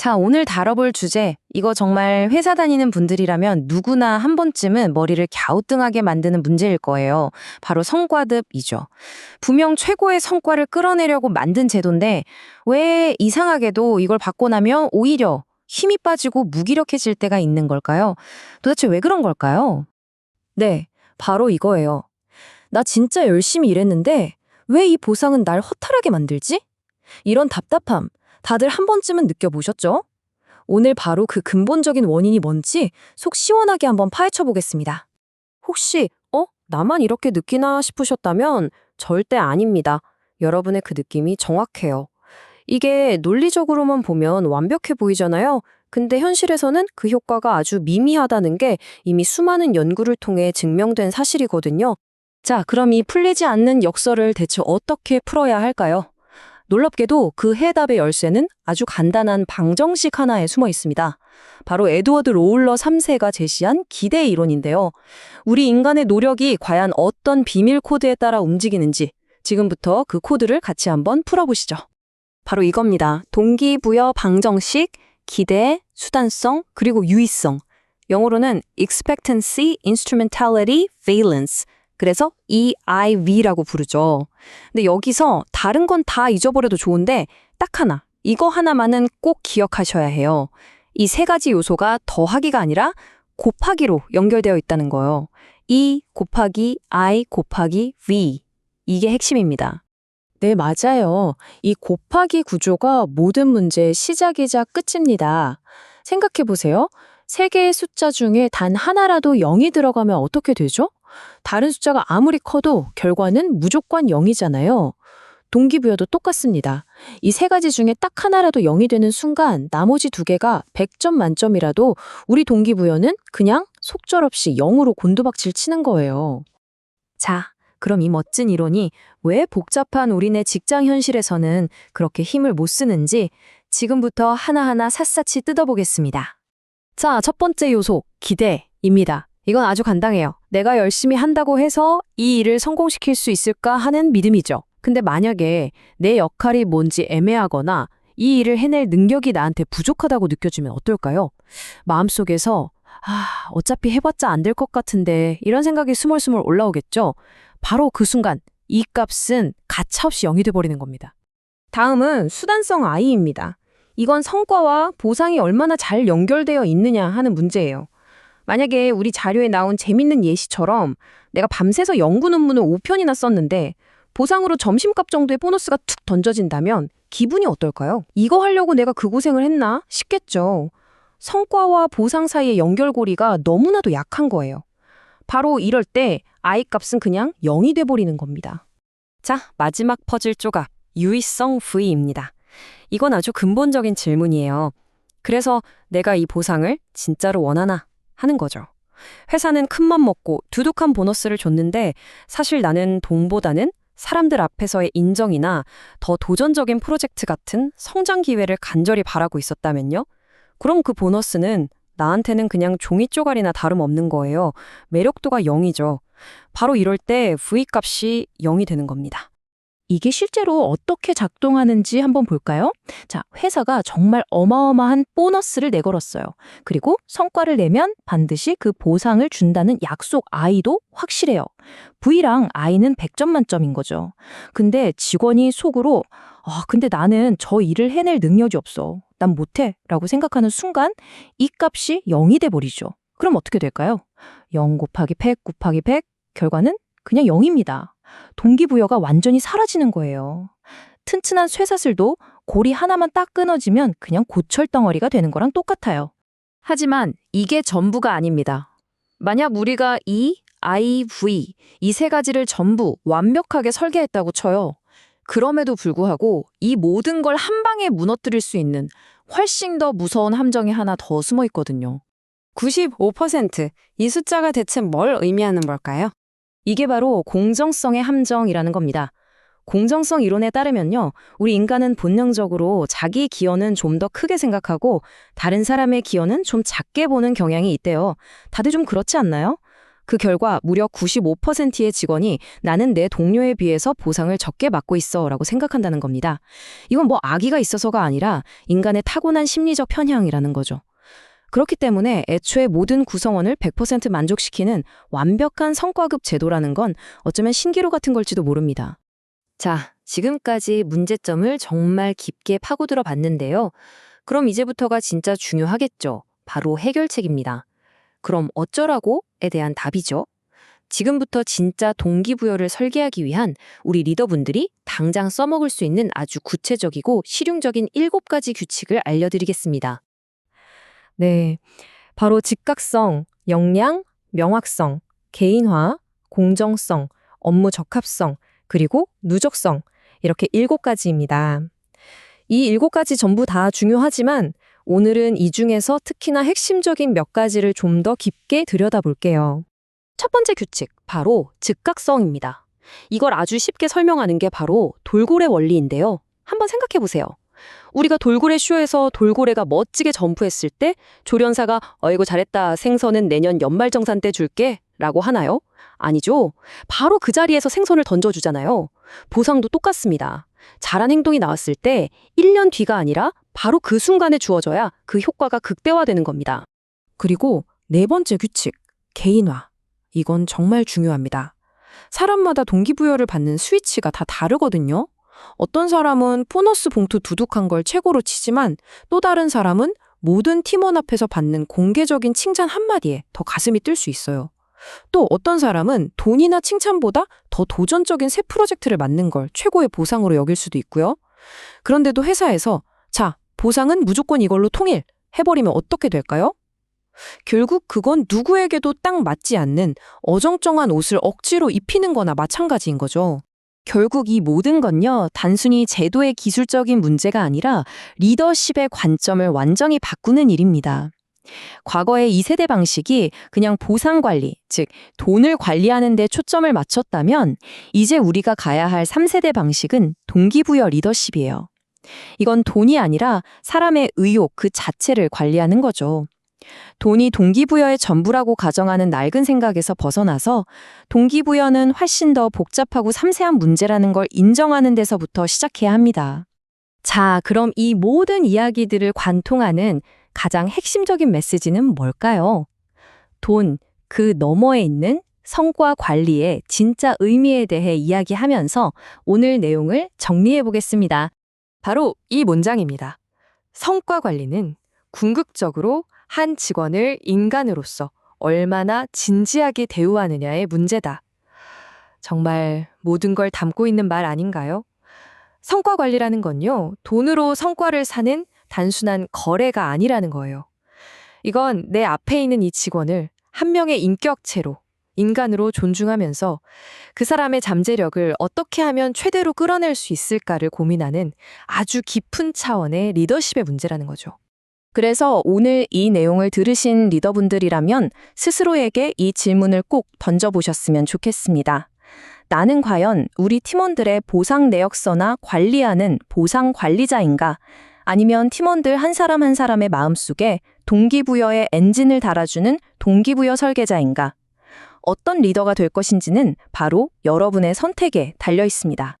자, 오늘 다뤄볼 주제, 이거 정말 회사 다니는 분들이라면 누구나 한 번쯤은 머리를 갸우뚱하게 만드는 문제일 거예요. 바로 성과급이죠. 분명 최고의 성과를 끌어내려고 만든 제도인데 왜 이상하게도 이걸 받고 나면 오히려 힘이 빠지고 무기력해질 때가 있는 걸까요? 도대체 왜 그런 걸까요? 네, 바로 이거예요. 나 진짜 열심히 일했는데 왜 이 보상은 날 허탈하게 만들지? 이런 답답함, 다들 한 번쯤은 느껴보셨죠? 오늘 바로 그 근본적인 원인이 뭔지 속 시원하게 한번 파헤쳐 보겠습니다. 혹시, 나만 이렇게 느끼나 싶으셨다면 절대 아닙니다. 여러분의 그 느낌이 정확해요. 이게 논리적으로만 보면 완벽해 보이잖아요. 근데 현실에서는 그 효과가 아주 미미하다는 게 이미 수많은 연구를 통해 증명된 사실이거든요. 자, 그럼 이 풀리지 않는 역설을 대체 어떻게 풀어야 할까요? 놀랍게도 그 해답의 열쇠는 아주 간단한 방정식 하나에 숨어 있습니다. 바로 에드워드 로울러 3세가 제시한 기대 이론인데요. 우리 인간의 노력이 과연 어떤 비밀 코드에 따라 움직이는지 지금부터 그 코드를 같이 한번 풀어보시죠. 바로 이겁니다. 동기부여 방정식, 기대, 수단성, 그리고 유의성. 영어로는 expectancy, instrumentality, valence. 그래서 EIV라고 부르죠. 근데 여기서 다른 건 다 잊어버려도 좋은데 딱 하나, 이거 하나만은 꼭 기억하셔야 해요. 이 세 가지 요소가 더하기가 아니라 곱하기로 연결되어 있다는 거예요. E 곱하기 I 곱하기 V. 이게 핵심입니다. 네, 맞아요. 이 곱하기 구조가 모든 문제의 시작이자 끝입니다. 생각해 보세요. 세 개의 숫자 중에 단 하나라도 0이 들어가면 어떻게 되죠? 다른 숫자가 아무리 커도 결과는 무조건 0이잖아요. 동기부여도 똑같습니다. 이 세 가지 중에 딱 하나라도 0이 되는 순간 나머지 두 개가 100점 만점이라도 우리 동기부여는 그냥 속절없이 0으로 곤두박질 치는 거예요. 자, 그럼 이 멋진 이론이 왜 복잡한 우리네 직장 현실에서는 그렇게 힘을 못 쓰는지 지금부터 하나하나 샅샅이 뜯어보겠습니다. 자, 첫 번째 요소, 기대입니다. 이건 아주 간단해요. 내가 열심히 한다고 해서 이 일을 성공시킬 수 있을까 하는 믿음이죠. 근데 만약에 내 역할이 뭔지 애매하거나 이 일을 해낼 능력이 나한테 부족하다고 느껴지면 어떨까요? 마음속에서 어차피 해봤자 안 될 것 같은데 이런 생각이 스물스물 올라오겠죠? 바로 그 순간 이 값은 가차없이 0이 돼버리는 겁니다. 다음은 수단성 I입니다. 이건 성과와 보상이 얼마나 잘 연결되어 있느냐 하는 문제예요. 만약에 우리 자료에 나온 재밌는 예시처럼 내가 밤새서 연구 논문을 5편이나 썼는데 보상으로 점심값 정도의 보너스가 툭 던져진다면 기분이 어떨까요? 이거 하려고 내가 그 고생을 했나 싶겠죠. 성과와 보상 사이의 연결고리가 너무나도 약한 거예요. 바로 이럴 때 I 값은 그냥 0이 돼버리는 겁니다. 자, 마지막 퍼즐 조각, 유의성 V입니다. 이건 아주 근본적인 질문이에요. 그래서 내가 이 보상을 진짜로 원하나 하는 거죠. 회사는 큰맘 먹고 두둑한 보너스를 줬는데 사실 나는 돈보다는 사람들 앞에서의 인정이나 더 도전적인 프로젝트 같은 성장 기회를 간절히 바라고 있었다면요? 그럼 그 보너스는 나한테는 그냥 종이 쪼가리나 다름없는 거예요. 매력도가 0이죠. 바로 이럴 때 V값이 0이 되는 겁니다. 이게 실제로 어떻게 작동하는지 한번 볼까요? 자, 회사가 정말 어마어마한 보너스를 내걸었어요. 그리고 성과를 내면 반드시 그 보상을 준다는 약속 I도 확실해요. V랑 I는 100점 만점인 거죠. 근데 직원이 속으로 근데 나는 저 일을 해낼 능력이 없어. 난 못해. 라고 생각하는 순간 이 값이 0이 돼버리죠. 그럼 어떻게 될까요? 0 곱하기 100 곱하기 100 결과는 그냥 0입니다. 동기부여가 완전히 사라지는 거예요. 튼튼한 쇠사슬도 고리 하나만 딱 끊어지면 그냥 고철덩어리가 되는 거랑 똑같아요. 하지만 이게 전부가 아닙니다. 만약 우리가 E, I, V 이 세 가지를 전부 완벽하게 설계했다고 쳐요. 그럼에도 불구하고 이 모든 걸 한 방에 무너뜨릴 수 있는 훨씬 더 무서운 함정이 하나 더 숨어 있거든요. 95%. 이 숫자가 대체 뭘 의미하는 걸까요? 이게 바로 공정성의 함정이라는 겁니다. 공정성 이론에 따르면요, 우리 인간은 본능적으로 자기 기여는 좀 더 크게 생각하고 다른 사람의 기여는 좀 작게 보는 경향이 있대요. 다들 좀 그렇지 않나요? 그 결과 무려 95%의 직원이 나는 내 동료에 비해서 보상을 적게 받고 있어 라고 생각한다는 겁니다. 이건 뭐 악의가 있어서가 아니라 인간의 타고난 심리적 편향이라는 거죠. 그렇기 때문에 애초에 모든 구성원을 100% 만족시키는 완벽한 성과급 제도라는 건 어쩌면 신기루 같은 걸지도 모릅니다. 자, 지금까지 문제점을 정말 깊게 파고들어 봤는데요. 그럼 이제부터가 진짜 중요하겠죠. 바로 해결책입니다. 그럼 어쩌라고에 대한 답이죠. 지금부터 진짜 동기부여를 설계하기 위한 우리 리더분들이 당장 써먹을 수 있는 아주 구체적이고 실용적인 7가지 규칙을 알려드리겠습니다. 네, 바로 즉각성, 역량, 명확성, 개인화, 공정성, 업무 적합성, 그리고 누적성 이렇게 7가지입니다. 이 7가지 전부 다 중요하지만 오늘은 이 중에서 특히나 핵심적인 몇 가지를 좀 더 깊게 들여다볼게요. 첫 번째 규칙, 바로 즉각성입니다. 이걸 아주 쉽게 설명하는 게 바로 돌고래 원리인데요. 한번 생각해 보세요. 우리가 돌고래 쇼에서 돌고래가 멋지게 점프했을 때 조련사가 어이구 잘했다, 생선은 내년 연말정산 때 줄게 라고 하나요? 아니죠. 바로 그 자리에서 생선을 던져주잖아요. 보상도 똑같습니다. 잘한 행동이 나왔을 때 1년 뒤가 아니라 바로 그 순간에 주어져야 그 효과가 극대화되는 겁니다. 그리고 네 번째 규칙, 개인화. 이건 정말 중요합니다. 사람마다 동기부여를 받는 스위치가 다 다르거든요. 어떤 사람은 보너스 봉투 두둑한 걸 최고로 치지만 또 다른 사람은 모든 팀원 앞에서 받는 공개적인 칭찬 한마디에 더 가슴이 뛸 수 있어요. 또 어떤 사람은 돈이나 칭찬보다 더 도전적인 새 프로젝트를 맡는 걸 최고의 보상으로 여길 수도 있고요. 그런데도 회사에서 자, 보상은 무조건 이걸로 통일 해버리면 어떻게 될까요? 결국 그건 누구에게도 딱 맞지 않는 어정쩡한 옷을 억지로 입히는 거나 마찬가지인 거죠. 결국 이 모든 건요, 단순히 제도의 기술적인 문제가 아니라 리더십의 관점을 완전히 바꾸는 일입니다. 과거의 2세대 방식이 그냥 보상 관리, 즉 돈을 관리하는 데 초점을 맞췄다면 이제 우리가 가야 할 3세대 방식은 동기부여 리더십이에요. 이건 돈이 아니라 사람의 의욕 그 자체를 관리하는 거죠. 돈이 동기부여의 전부라고 가정하는 낡은 생각에서 벗어나서 동기부여는 훨씬 더 복잡하고 섬세한 문제라는 걸 인정하는 데서부터 시작해야 합니다. 자, 그럼 이 모든 이야기들을 관통하는 가장 핵심적인 메시지는 뭘까요? 돈, 그 너머에 있는 성과 관리의 진짜 의미에 대해 이야기하면서 오늘 내용을 정리해 보겠습니다. 바로 이 문장입니다. 성과 관리는 궁극적으로 한 직원을 인간으로서 얼마나 진지하게 대우하느냐의 문제다. 정말 모든 걸 담고 있는 말 아닌가요? 성과 관리라는 건요, 돈으로 성과를 사는 단순한 거래가 아니라는 거예요. 이건 내 앞에 있는 이 직원을 한 명의 인격체로, 인간으로 존중하면서 그 사람의 잠재력을 어떻게 하면 최대로 끌어낼 수 있을까를 고민하는 아주 깊은 차원의 리더십의 문제라는 거죠. 그래서 오늘 이 내용을 들으신 리더분들이라면 스스로에게 이 질문을 꼭 던져보셨으면 좋겠습니다. 나는 과연 우리 팀원들의 보상 내역서나 관리하는 보상 관리자인가? 아니면 팀원들 한 사람 한 사람의 마음속에 동기부여의 엔진을 달아주는 동기부여 설계자인가? 어떤 리더가 될 것인지는 바로 여러분의 선택에 달려 있습니다.